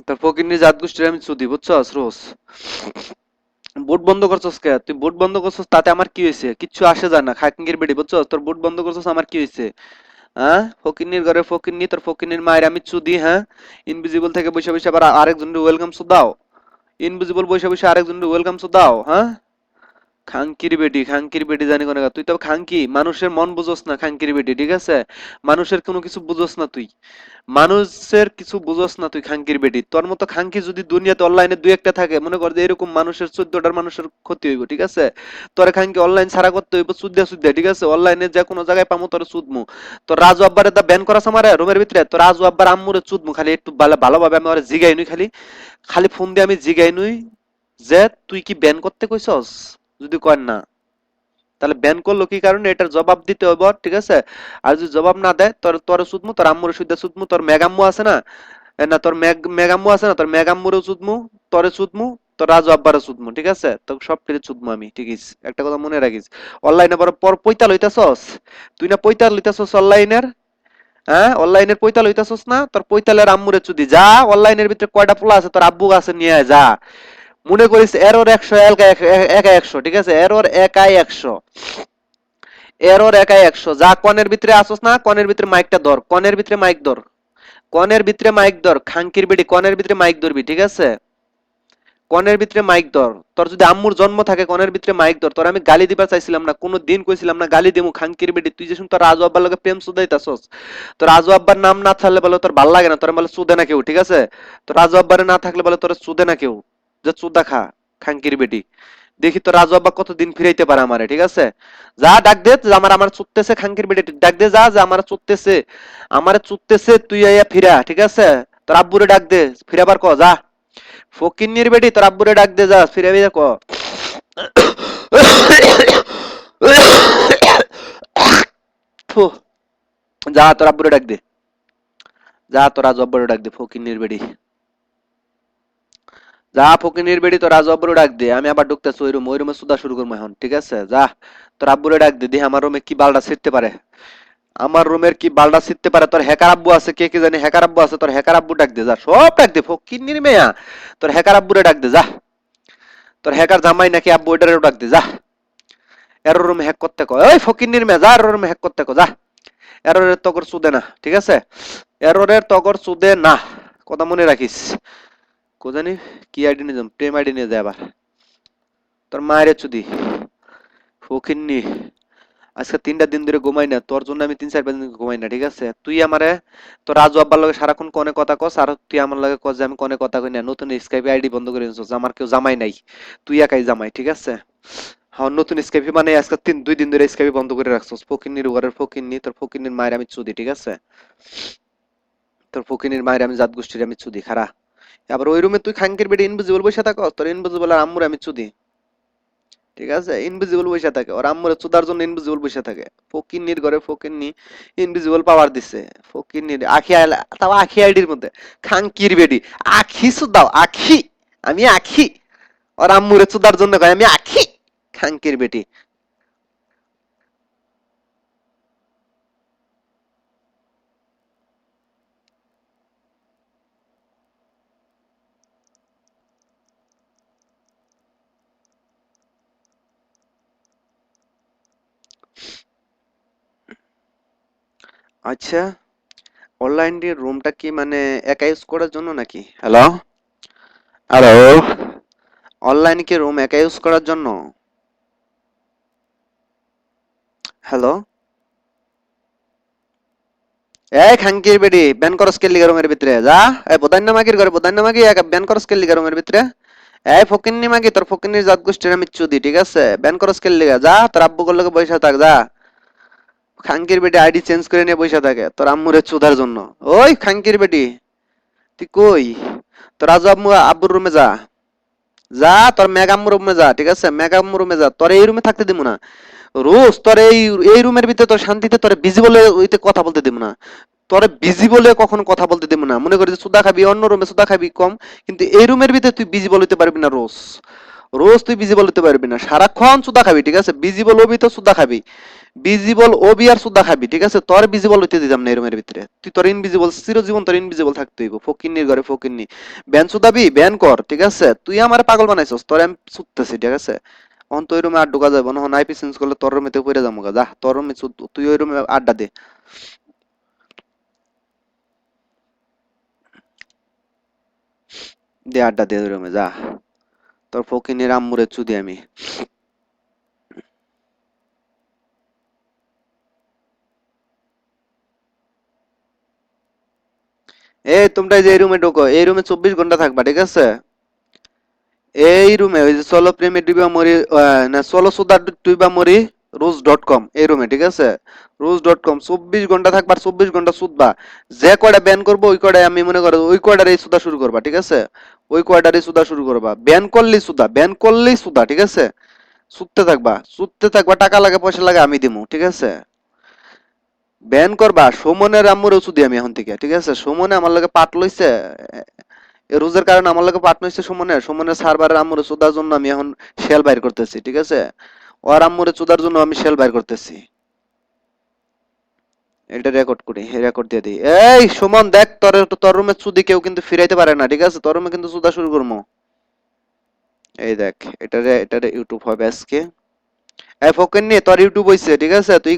তোর ফকিন্নি জাত গোষ্ঠীর আমি চুদি বুঝছস রোজ। বুট বন্ধ করছস কে? তুই বুট বন্ধ করছস তাতে আমার কি হয়েছে? কিচ্ছু আসে যায় না, খাকিঙ্গির বেডি বুঝছস? তোর বুট বন্ধ করছস আমার কি হয়েছে? হ্যাঁ, ফকিন্নির ঘরে ফকিন্নি, তোর ফকিন্নির মায়ের আমি চুদি। হ্যাঁ, ইনভিজিবল থেকে বসে বসে আবার আরেকজন ওয়েলকাম সু দাও। ইনভিজিবল বসে বসে আরেকজন ওয়েলকাম সু দাও। হ্যাঁ, খাঙ্কির বেটি জানি কোন, তুই তো খাঙ্কি, মানুষের মন বুঝোস না খাঙ্কির বেটি, ঠিক আছে? মানুষের কোনো কিছু বুঝোস না তুই, মানুষের কিছু বুঝোস না তুই খাঙ্কির বেটি। তোর মতো খাঙ্কি যদি দুনিয়াতে অনলাইনে দুই একটা থাকে, মনে কর যে এরকম মানুষের 14টার মানুষের ক্ষতি হইব, ঠিক আছে? তোর খাঙ্কি অনলাইন ছাড়া করতে হইব সুদ্দা সুদ্দা, ঠিক আছে? অনলাইনে যে কোনো জায়গায় পামু তোর চুদমু। তোর রাজু আব্বারে দা ব্যান করাস আমার রুমের ভিতরে, তোর রাজু আব্বার আম্মুরে চুদমু, খালি একটু ভালোভাবে আমি ওরে জিগাই নুই, খালি খালি ফোন দিয়ে আমি জিগাই নুই যে তুই কি ব্যান করতে কইছস। যদি কর না, তাহলে ব্যান করলো কি কারণে এটার জবাব দিতে হবে, ঠিক আছে? আর যদি জবাব না দেয়, তোর তোর সুদমু, তোর আম্মুর সুদ্ধা সুদমু, তোর মেগাম্মু আছে না, না তোর মেগাম্মু আছে না, তোর মেগাম্মুরও সুদমু, তোরে সুদমু, তোর রাজু আব্বারও সুদমু, ঠিক আছে? তো সব কিছু সুদমু আমি, ঠিক আছে? একটা কথা মনে রাখিস, অনলাইনে বড় পর পৈতাল হইতাছস, তুই না পৈতাল হইতাছস অনলাইনের। হ্যাঁ, অনলাইনের পৈতাল হইতাছস না, তোর পৈতালের আম্মুরে চুদি যা, অনলাইনের ভিতরে কয়টা পোলা আছে তোর আব্বু আছে নিয়ে আয়, যা। মনে করিস এরর 100 একা 100, ঠিক আছে? এরর একাই 100, এরর একাই 100। যা কনের ভিতরে আসোস না, কনের ভিতরে মাইকটা ধর, কনের ভিতরে মাইক ধর, কনের ভিতরে মাইক ধর, খাঙ্কির বেডি কনের ভিতরে মাইক ধরবি, ঠিক আছে? কনের ভিতরে মাইক ধর। তোর যদি আম্মুর জন্ম থাকে কনের ভিতরে মাইক ধর। তোর আমি গালি দিবার চাইছিলাম না, কোনো দিন কইছিলাম না গালি দিমু খাঙ্কির বেডি। তুই যে শুন তোর রাজু আব্বার লগে প্রেম সুদাইতাছস, তোর রাজু আব্বার নাম না থাকলে বলে তোর ভাল লাগে না, তোর বলে সুদে না কেউ, ঠিক আছে? তোর রাজু আব্বারে না থাকলে বলে তোর সুদে না কেউ, যে চুদা খা খাঙ্কির বেডি। দেখি তো রাজু আব্বা কতদিন ফিরাইতে পারে আমারে, ঠিক আছে? যা ডাক দে যে আমার চুদতেছে খাঙ্কির বেডি, ডাক দে যা যে আমার চুদতেছে, আমারে চুদতেছে, তুই আইয়া ফিরা, ঠিক আছে? তোর আব্বুরে ডাক দে, ফিরাবার ক যা। ফকিন্নির বেটি, তোর আব্বুরে ডাক দে যা, ফিরাবি ক। থু, যা তোর আব্বুরে ডাক দে, যা তোর রাজু আব্বুরে ডাক দে, ফকিন্নির বেটি। যা ফকিন্নির বেটি, তোর রাজু আব্বুরে ডাক দে। আমি আবার ঢুকতেছি ওই রুমে সুদা শুরু করবো এখন, ঠিক আছে? যা তোর আব্বুরে ডাক দে, দেখি আমার রুমে কি বালটা ছিটতে পারে, আমার রুমের কি বালটা ছিটতে পারে। তোর হ্যাকার আব্বু আছে, কে কি জানি হ্যাকার আব্বু আছে, তোর হ্যাকার আব্বু ডাক দে যা, সব ডাক দে ফকিন্নির মেয়া। তোর হ্যাকার আব্বুরে ডাক দে যা, তোর হ্যাকার জামাই নাকি আব্বু, ওইটারেও ডাক দে যা। এর রুম হ্যাক করতে কো, ওই ফকিন্নির মেয়ে যা, এর রুম হ্যাক করতে কো যা। এররের তগর চুদে না, ঠিক আছে? এররের তগর চুদে না, কথা মনে রাখিস। কোজানি কি আইডি নিয়ে যাম, প্রেম আইডি নিয়ে যায় আবার। তোর মায়ের চুদি ফকিন্নি, আজকে 3টা দিন ধরে ঘুমাই না, তোর জন্য আমি 3-4 দিন ঘুমাই না, ঠিক আছে? তুই আমারে তোর রাজু আব্বার লগে সারাক্ষণ কনে কথা কস, আর তুই আমার লগে কস যে আমি কনে কথা কই না। নতুন স্কাইপে আইডি বন্ধ করে দিছস, আমার কেউ জামাই নাই, তুই একাই জামাই, ঠিক আছে? হ্যাঁ, নতুন স্কাইপে মানে আজকে 2 দিন ধরে স্কাইপে বন্ধ করে রাখছস। ফকিন্নির ঘরের ফকিন্নি, তোর ফকিন্নির মায়ের আমি চুদি, ঠিক আছে? তোর ফকিন্নির মায়ের আমি জাত গোষ্ঠীর আমি চুদি খারা। আবার ওই রুমে তুই খাঙ্কির বেডে ইনভিজিবল বসে থাকস, তোর ইনভিজিবল আর আম্মুর আমি চুদি, ঠিক আছে? ইনভিজিবল বসে থাকে, ওর আম্মুর চুদার জন্য ইনভিজিবল বসে থাকে। ফকিন্নির ঘরে ফকিন্নি ইনভিজিবল পাওয়ার দিছে। ফকিন্নির আখি তাও আখি আইডির মধ্যে খাঙ্কির বেডি আখি চুদাও, আখি, আমি আখি, ওর আম্মুরে চুদার জন্য কয় আমি আখি, খাঙ্কির বেটি। আচ্ছা, অনলাইন রুমটা কি মানে একা ইউজ করার জন্য নাকি? হ্যালো, হ্যালো, অনলাইন কি রুম একা ইউজ করার জন্য? হ্যালো, এই খাঙ্কির বেডি ব্যান করস কে লিগা রুমের ভিতরে যা। এই বদান্য মাগির ঘরে বদান্য মাগি একা ব্যান করস কে লিগা রুমের ভিতরে। এই ফকিন্নি মাগি, তোর ফকিন্নির জাত গোষ্ঠীর আমি চুদি, ঠিক আছে? ব্যান করস কে লিগা যা, তোর আব্বু করলকে বইসা থাক যা। খাঙ্কির বেডি আইডি চেঞ্জ করে নিয়ে বইসা থাকে তোর আম্মুরে চুদার জন্য। ওই খাঙ্কির বেডি, তুই কই? তোর আজ আম্মু আব্বুর রুমে যা, যা তোর মেগাম্মু রুমে যা, ঠিক আছে? মেগাম্মু রুমে যা, তোর এই রুমে থাকতে দিব না। রোজ তোর এই রুমের ভিতরে তোর শান্তিতে তোর বিজি বলে ওইতে কথা বলতে দিব না, তোরে বিজি বলে কখনো কথা বলতে দেব না। মনে করি যে সুদা খাবি অন্য রুমে সুদা খাবি কম, কিন্তু এই রুমের ভিতরে তুই বিজি বলতে পারবি না। রোজ রোজ তুই বিজি বলতে পারবি না, সারাক্ষণ সুদা খাবি, ঠিক আছে? বিজি বলবি তো সুদা খাবি, ভিজিবল ওবি আর সুদা খাবি, ঠিক আছে? তোর ভিজিবল হইতে দিতাম না এই রুমের ভিতরে, তুই তোর ইনভিজিবল চিরজীবন তোর ইনভিজিবল থাকতে হইব। ফকিন্নির ঘরে ফকিন্নি, ব্যান সুদাবি ব্যান কর, ঠিক আছে? তুই আমার পাগল বানাইছস, তোর আমি সুততেছি, ঠিক আছে? অন তো ওই রুমে আর ঢোকা যাবে না, আইপি চেঞ্জ করলে তোর রুমেতে পড়ে যাবো গা, যা তোর রুমে তুই ওই রুমে আড্ডা দে, দে আড্ডা দে ওই রুমে যা, তোর ফকিন্নির আম্মুরে চুদি আমি। এই তোমরা এই যে এই রুমে ঢোকো, এই রুমে 24 ঘন্টা থাকবা, ঠিক আছে? এই রুমে ওই যে চলো প্রেমে ডিবা মরি, না চলো সুদা টুইবা মরি রোজ.com, এই রুমে, ঠিক আছে? রোজ.com 24 ঘন্টা থাকবা, 24 ঘন্টা সুদবা। যে কয়টা ব্যান করবো ওই কয়টাই আমি মনে করো ওই কয়টারই সুদা শুরু করবা, ঠিক আছে? ওই কয়টারই সুদা শুরু করবা, ব্যান করলেই সুদা, ব্যান করলেই সুদা, ঠিক আছে? সুদতে থাকবা, টাকা লাগে পয়সা লাগে আমি দিমু, ঠিক আছে? ব্যান করবা, সুমনের আম্মুর ওষুধ আমি এখন থেকে, ঠিক আছে? সুমনে আমার লগে পাট লইছে, এ রোজের কারণে আমার লগে পাট লইছে সুমনের সার্ভারের আম্মুরে চোদার জন্য আমি এখন শেল বাইর করতেছি, ঠিক আছে? ওর আম্মুরে চোদার জন্য আমি শেল বাইর করতেছি। এটা রেকর্ড করি, রেকর্ড দিয়ে দিই। এই সুমন দেখ, তোর রুমে চুদি কেউ কিন্তু ফিরাইতে পারে না, ঠিক আছে? তোর রুমে কিন্তু চুদা শুরু করবো। এই দেখ, এটারে ইউটিউব হবে আজকে। এই ফকিন্নি তোর ইউটিউব হইছে, ঠিক আছে? তুই